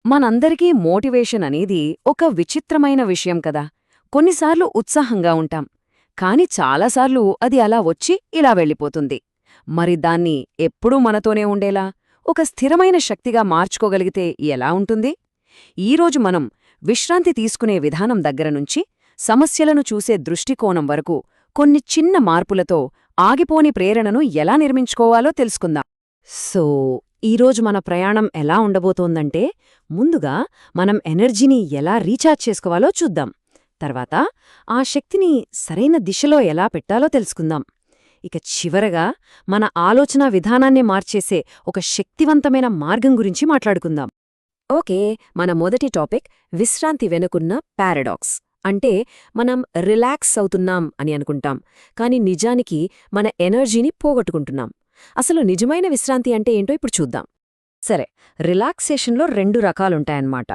మనందరికీ మోటివేషన్ అనేది ఒక విచిత్రమైన విషయం కదా. కొన్నిసార్లు ఉత్సాహంగా ఉంటాం, కాని చాలాసార్లు అది అలా వచ్చి ఇలా వెళ్ళిపోతుంది. మరి దాన్ని ఎప్పుడూ మనతోనే ఉండేలా ఒక స్థిరమైన శక్తిగా మార్చుకోగలిగితే ఎలా ఉంటుంది? ఈరోజు మనం విశ్రాంతి తీసుకునే విధానం దగ్గరనుంచి సమస్యలను చూసే దృష్టికోణం వరకు కొన్ని చిన్న మార్పులతో ఆగిపోని ప్రేరణను ఎలా నిర్మించుకోవాలో తెలుసుకుందాం. సో ఈరోజు మన ప్రయాణం ఎలా ఉండబోతోందంటే, ముందుగా మనం ఎనర్జీని ఎలా రీఛార్జ్ చేసుకోవాలో చూద్దాం. తర్వాత ఆ శక్తిని సరైన దిశలో ఎలా పెట్టాలో తెలుసుకుందాం. ఇక చివరగా మన ఆలోచనా విధానాన్ని మార్చేసే ఒక శక్తివంతమైన మార్గం గురించి మాట్లాడుకుందాం. ఓకే, మన మొదటి టాపిక్ విశ్రాంతి వెనుకున్న పారాడాక్స్. అంటే మనం రిలాక్స్ అవుతున్నాం అని అనుకుంటాం, కాని నిజానికి మన ఎనర్జీని పోగొట్టుకుంటున్నాం. అసలు నిజమైన విశ్రాంతి అంటే ఏంటో ఇప్పుడు చూద్దాం. సరే, రిలాక్సేషన్లో 2 రకాలుంటాయన్నమాట.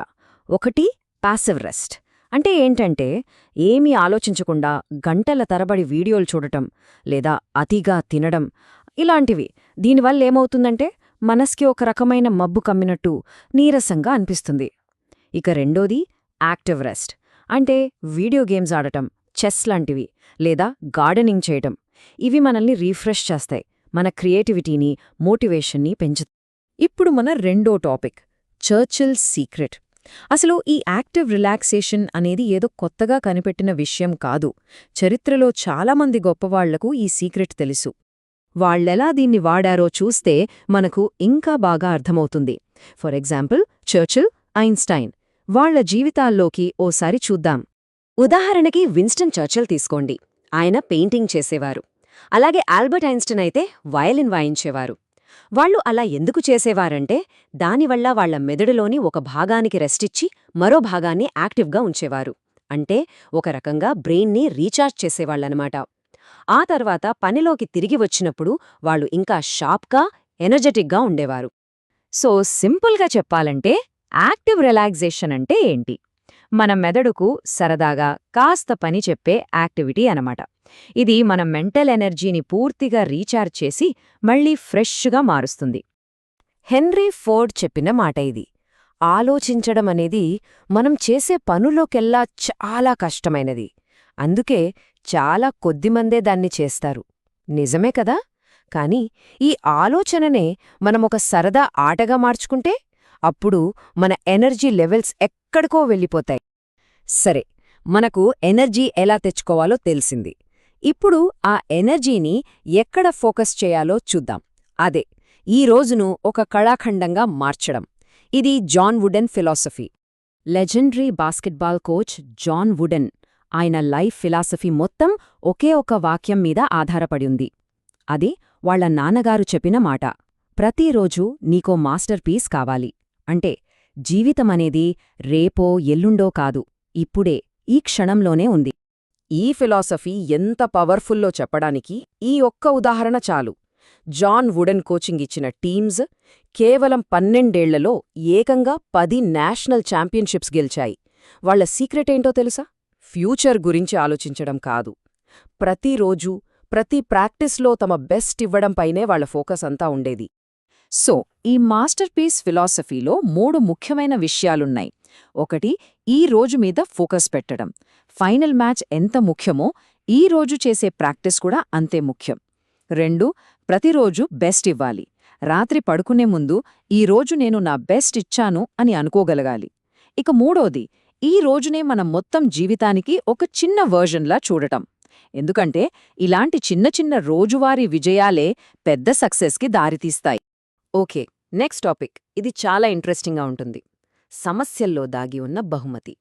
ఒకటి పాసివ్ రెస్ట్. అంటే ఏంటంటే ఏమీ ఆలోచించకుండా గంటల తరబడి వీడియోలు చూడటం లేదా అతిగా తినడం ఇలాంటివి. దీనివల్లేమవుతుందంటే మనస్కి ఒక రకమైన మబ్బు కమ్మినట్టు నీరసంగా అనిపిస్తుంది. ఇక రెండోది యాక్టివ్ రెస్ట్. అంటే వీడియో గేమ్స్ ఆడటం, చెస్ లాంటివి, లేదా గార్డెనింగ్ చేయటం. ఇవి మనల్ని రీఫ్రెష్ చేస్తాయి, మన క్రియేటివిటీని, మోటివేషన్ని పెంచుతాయి. ఇప్పుడు మన రెండో టాపిక్ చర్చిల్ సీక్రెట్. అసలు ఈ యాక్టివ్ రిలాక్సేషన్ అనేది ఏదో కొత్తగా కనిపెట్టిన విషయం కాదు. చరిత్రలో చాలామంది గొప్పవాళ్లకు ఈ సీక్రెట్ తెలుసు. వాళ్లెలా దీన్ని వాడారో చూస్తే మనకు ఇంకా బాగా అర్థమవుతుంది. ఫర్ ఎగ్జాంపుల్ చర్చిల్, ఐన్స్టైన్ వాళ్ల జీవితాల్లోకి ఓసారి చూద్దాం. ఉదాహరణకి విన్స్టన్ చర్చిల్ తీసుకోండి. ఆయన పెయింటింగ్ చేసేవారు. అలాగే ఆల్బర్ట్ ఐన్స్టైన్ అయితే వయలిన్ వాయించేవారు. వాళ్ళు అలా ఎందుకు చేసేవారంటే దానివల్ల వాళ్ల మెదడులోని ఒక భాగానికి రెస్టిచ్చి మరో భాగాన్ని యాక్టివ్గా ఉంచేవారు. అంటే ఒక రకంగా బ్రెయిన్ని రీఛార్జ్ చేసేవాళ్లనమాట. ఆ తర్వాత పనిలోకి తిరిగి వచ్చినప్పుడు వాళ్ళు ఇంకా షార్ప్గా, ఎనర్జెటిక్గా ఉండేవారు. సో సింపుల్గా చెప్పాలంటే యాక్టివ్ రిలాక్సేషన్ అంటే ఏంటి? మన మెదడుకు సరదాగా కాస్త పని చెప్పే యాక్టివిటీ అనమాట. ఇది మన మెంటల్ ఎనర్జీని పూర్తిగా రీఛార్జ్ చేసి మళ్లీ ఫ్రెష్గా మారుస్తుంది. హెన్రీ ఫోర్డ్ చెప్పిన మాట ఇది. ఆలోచించడం అనేది మనం చేసే పనులోకెల్లా చాలా కష్టమైనది. అందుకే చాలా కొద్దిమందే దాన్ని చేస్తారు. నిజమే కదా? కాని ఈ ఆలోచననే మనమొక సరదా ఆటగా మార్చుకుంటే అప్పుడు మన ఎనర్జీ లెవెల్స్ ఎక్కడికో వెళ్ళిపోతాయి. సరే, మనకు ఎనర్జీ ఎలా తెచ్చుకోవాలో తెలిసింది. ఇప్పుడు ఆ ఎనర్జీని ఎక్కడ ఫోకస్ చేయాలో చూద్దాం. అదే ఈ రోజును ఒక కళాఖండంగా మార్చడం. ఇది John Wooden philosophy. Legendary basketball coach John Wooden, ఆయన లైఫ్ ఫిలాసఫీ మొత్తం ఒకే ఒక వాక్యం మీద ఆధారపడి ఉంది. అది వాళ్ల నాన్నగారు చెప్పిన మాట. ప్రతిరోజూ నీకో మాస్టర్ పీస్ కావాలి. అంటే జీవితమనేది రేపో ఎల్లుండో కాదు, ఇప్పుడే, ఈ క్షణంలోనే ఉంది. ఈ ఫిలాసఫీ ఎంత పవర్ఫుల్లో చెప్పడానికి ఈ ఒక్క ఉదాహరణ చాలు. జాన్ వుడెన్ కోచింగ్ ఇచ్చిన టీమ్స్ కేవలం 12 ఏళ్లలో ఏకంగా 10 నేషనల్ ఛాంపియన్షిప్స్ గెలిచాయి. వాళ్ల సీక్రెటేంటో తెలుసా? ఫ్యూచర్ గురించి ఆలోచించడం కాదు, ప్రతిరోజూ ప్రతి ప్రాక్టీస్లో తమ బెస్ట్ ఇవ్వడంపైనే వాళ్ల ఫోకస్ అంతా ఉండేది. సో ఈ మాస్టర్ పీస్ ఫిలాసఫీలో 3 ముఖ్యమైన విషయాలున్నాయి. ఒకటి, ఈ రోజు మీద ఫోకస్ పెట్టడం. ఫైనల్ మ్యాచ్ ఎంత ముఖ్యమో ఈ రోజు చేసే ప్రాక్టీస్ కూడా అంతే ముఖ్యం. 2, ప్రతిరోజు బెస్ట్ ఇవ్వాలి. రాత్రి పడుకునే ముందు ఈ రోజు నేను నా బెస్ట్ ఇచ్చాను అని అనుకోగలగాలి. ఇక మూడోది, ఈ రోజునే మన మొత్తం జీవితానికి ఒక చిన్న వర్జన్లా చూడటం. ఎందుకంటే ఇలాంటి చిన్న చిన్న రోజువారీ విజయాలే పెద్ద సక్సెస్కి దారితీస్తాయి. Okay, next topic. ఇది చాలా ఇంట్రెస్టింగ్గా ఉంటుంది. సమస్యల్లో దాగి ఉన్న బహుమతి.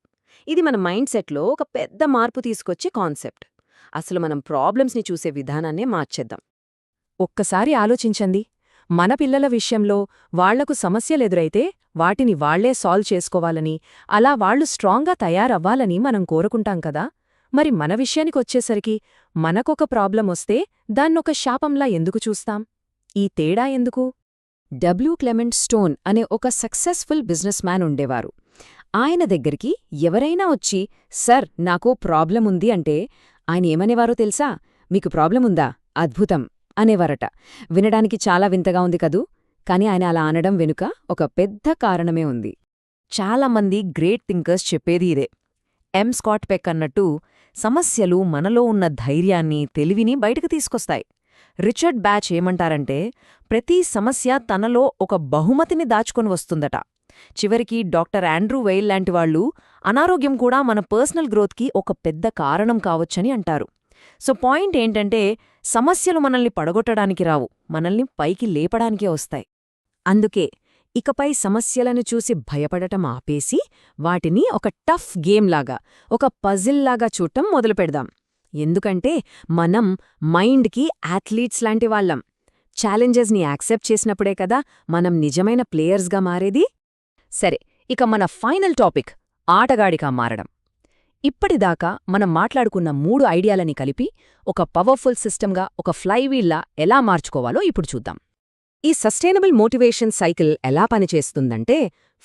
ఇది మన మైండ్ సెట్లో ఒక పెద్ద మార్పు తీసుకొచ్చే కాన్సెప్ట్. అసలు మనం ప్రాబ్లమ్స్ని చూసే విధానాన్నే మార్చేద్దాం. ఒక్కసారి ఆలోచించండి. మన పిల్లల విషయంలో వాళ్లకు సమస్యలెదురైతే వాటిని వాళ్లే సాల్వ్ చేసుకోవాలని, అలా వాళ్లు స్ట్రాంగ్గా తయారవ్వాలని మనం కోరుకుంటాం కదా. మరి మన విషయానికొచ్చేసరికి మనకొక ప్రాబ్లం వస్తే దాన్నొక శాపంలా ఎందుకు చూస్తాం? ఈ తేడా ఎందుకు? క్లెమెంట్ స్టోన్ అనే ఒక సక్సెస్ఫుల్ బిజినెస్ మ్యాన్ ఉండేవారు. ఆయన దగ్గరికి ఎవరైనా వచ్చి, సర్ నాకో ప్రాబ్లం ఉంది అంటే ఆయన ఏమనేవారో తెలుసా? మీకు ప్రాబ్లం ఉందా? అద్భుతం అనేవారట. వినడానికి చాలా వింతగా ఉంది కదూ, కాని ఆయన అలా అనడం వెనుక ఒక పెద్ద కారణమే ఉంది. చాలామంది గ్రేట్ థింకర్స్ చెప్పేది ఇదే. స్కాట్ పెక్ అన్నట్టు సమస్యలు మనలో ఉన్న ధైర్యాన్ని, తెలివిని బయటకు తీసుకొస్తాయి. రిచర్డ్ బ్యాచ్ ఏమంటారంటే, ప్రతి సమస్య తనలో ఒక బహుమతిని దాచుకొని వస్తుందట. చివరికి డాక్టర్ ఆండ్రూ వెయిల్ లాంటివాళ్లు అనారోగ్యం కూడా మన పర్సనల్ గ్రోత్కి ఒక పెద్ద కారణం కావచ్చని అంటారు. సో పాయింట్ ఏంటంటే, సమస్యలు మనల్ని పడగొట్టడానికి రావు, మనల్ని పైకి లేపడానికే వస్తాయి. అందుకే ఇకపై సమస్యలను చూసి భయపడటం ఆపేసి వాటిని ఒక టఫ్ గేమ్లాగా, ఒక పజిల్లాగా చూడటం మొదలుపెడదాం. ఎందుకంటే మనం మైండ్కి యాథ్లీట్స్ లాంటివాళ్లం. ఛాలెంజెస్ని యాక్సెప్ట్ చేసినప్పుడే కదా మనం నిజమైన ప్లేయర్స్గా మారేది. సరే, ఇక మన ఫైనల్ టాపిక్ ఆటగాడిగా మారడం. ఇప్పటిదాకా మనం మాట్లాడుకున్న 3 ఐడియాలని కలిపి ఒక పవర్ఫుల్ సిస్టమ్గా, ఒక ఫ్లైవీల్లా ఎలా మార్చుకోవాలో ఇప్పుడు చూద్దాం. ఈ సస్టైనబుల్ మోటివేషన్ సైకిల్ ఎలా పనిచేస్తుందంటే,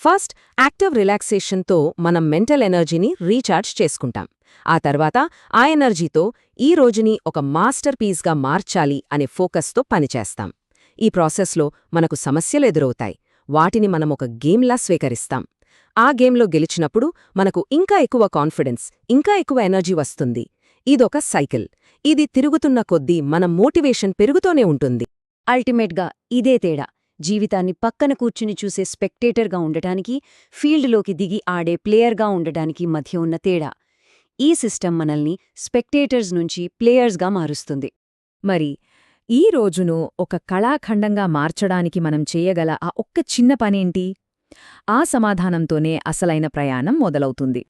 ఫస్ట్ యాక్టివ్ రిలాక్సేషన్తో మనం మెంటల్ ఎనర్జీని రీఛార్జ్ చేసుకుంటాం. ఆ తర్వాత ఆ ఎనర్జీతో ఈ రోజుని ఒక మాస్టర్ పీస్గా మార్చాలి అనే ఫోకస్తో పనిచేస్తాం. ఈ ప్రాసెస్లో మనకు సమస్యలు ఎదురవుతాయి. వాటిని మనం ఒక గేమ్లా స్వీకరిస్తాం. ఆ గేమ్లో గెలిచినప్పుడు మనకు ఇంకా ఎక్కువ కాన్ఫిడెన్స్, ఇంకా ఎక్కువ ఎనర్జీ వస్తుంది. ఇదొక సైకిల్. ఇది తిరుగుతున్న కొద్దీ మన మోటివేషన్ పెరుగుతూనే ఉంటుంది. అల్టిమేట్గా ఇదే తేడా, జీవితాన్ని పక్కన కూర్చుని చూసే స్పెక్టేటర్గా ఉండటానికి, ఫీల్డ్లోకి దిగి ఆడే ప్లేయర్గా ఉండటానికి మధ్య ఉన్న తేడా. ఈ సిస్టమ్ మనల్ని స్పెక్టేటర్స్ నుంచి ప్లేయర్స్గా మారుస్తుంది. మరి ఈ రోజును ఒక కళాఖండంగా మార్చడానికి మనం చేయగల ఆ ఒక్క చిన్న పనేంటి? ఆ సమాధానంతోనే అసలైన ప్రయాణం మొదలవుతుంది.